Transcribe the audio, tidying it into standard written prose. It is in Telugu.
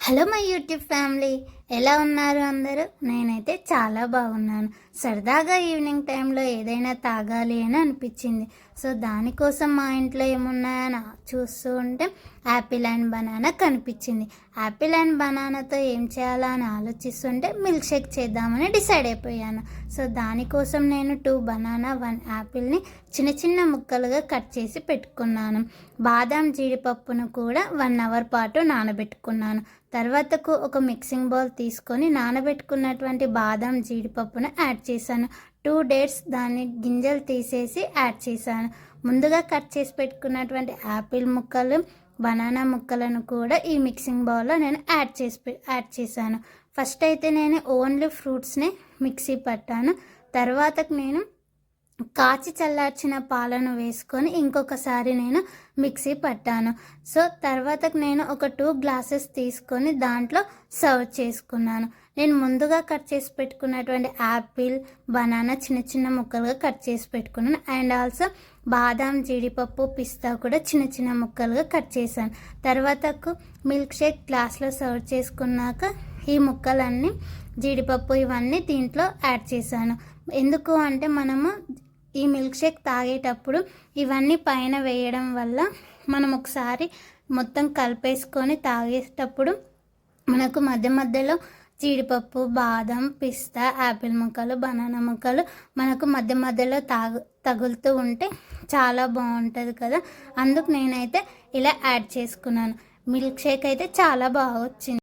హలో మై యూట్యూబ్ ఫ్యామిలీ, ఎలా ఉన్నారు అందరూ? నేనైతే చాలా బాగున్నాను. సరదాగా ఈవినింగ్ టైంలో ఏదైనా తాగాలి అని అనిపించింది. సో దానికోసం మా ఇంట్లో ఏమున్నాయని చూస్తూ ఉంటే యాపిల్ అండ్ బనానా కనిపించింది. యాపిల్ అండ్ బనానాతో ఏం చేయాలా అని ఆలోచిస్తుంటే మిల్క్ షేక్ చేద్దామని డిసైడ్ అయిపోయాను. సో దానికోసం నేను 2 బనానా 1 యాపిల్ని చిన్న చిన్న ముక్కలుగా కట్ చేసి పెట్టుకున్నాను. బాదాం జీడిపప్పును కూడా 1 అవర్ పాటు నానబెట్టుకున్నాను. తర్వాతకు ఒక మిక్సింగ్ బౌల్ తీసుకొని నానబెట్టుకున్నటువంటి బాదం జీడిపప్పును యాడ్ చేశాను. 2 డేట్స్ దాన్ని గింజలు తీసేసి యాడ్ చేశాను. ముందుగా కట్ చేసి పెట్టుకున్నటువంటి యాపిల్ ముక్కలు, బనానా ముక్కలను కూడా ఈ మిక్సింగ్ బౌల్లో నేను యాడ్ చేశాను. ఫస్ట్ అయితే నేను ఓన్లీ ఫ్రూట్స్ని మిక్సీ పట్టాను. తర్వాతకు నేను కాచి చల్లార్చిన పాలను వేసుకొని ఇంకొకసారి నేను మిక్సీ పట్టాను. సో తర్వాతకు నేను ఒక 2 గ్లాసెస్ తీసుకొని దాంట్లో సర్వ్ చేసుకున్నాను. నేను ముందుగా కట్ చేసి పెట్టుకున్నటువంటి యాపిల్, బనానా చిన్న చిన్న ముక్కలుగా కట్ చేసి పెట్టుకున్నాను. అండ్ ఆల్సో బాదాం, జీడిపప్పు, పిస్తా కూడా చిన్న చిన్న ముక్కలుగా కట్ చేశాను. తర్వాతకు మిల్క్ షేక్ గ్లాస్లో సర్వ్ చేసుకున్నాక ఈ ముక్కలన్నీ, జీడిపప్పు ఇవన్నీ దీంట్లో యాడ్ చేశాను. ఎందుకు అంటే మనము ఈ మిల్క్ షేక్ తాగేటప్పుడు ఇవన్నీ పైన వేయడం వల్ల మనం ఒకసారి మొత్తం కలిపేసుకొని తాగేటప్పుడు మనకు మధ్య మధ్యలో జీడిపప్పు, బాదం, పిస్తా, యాపిల్ ముక్కలు, బనానా ముక్కలు మనకు మధ్య మధ్యలో తగులుతూ ఉంటే చాలా బాగుంటుంది కదా. అందుకు నేనైతే ఇలా యాడ్ చేసుకున్నాను. మిల్క్ షేక్ అయితే చాలా బాగా వచ్చింది.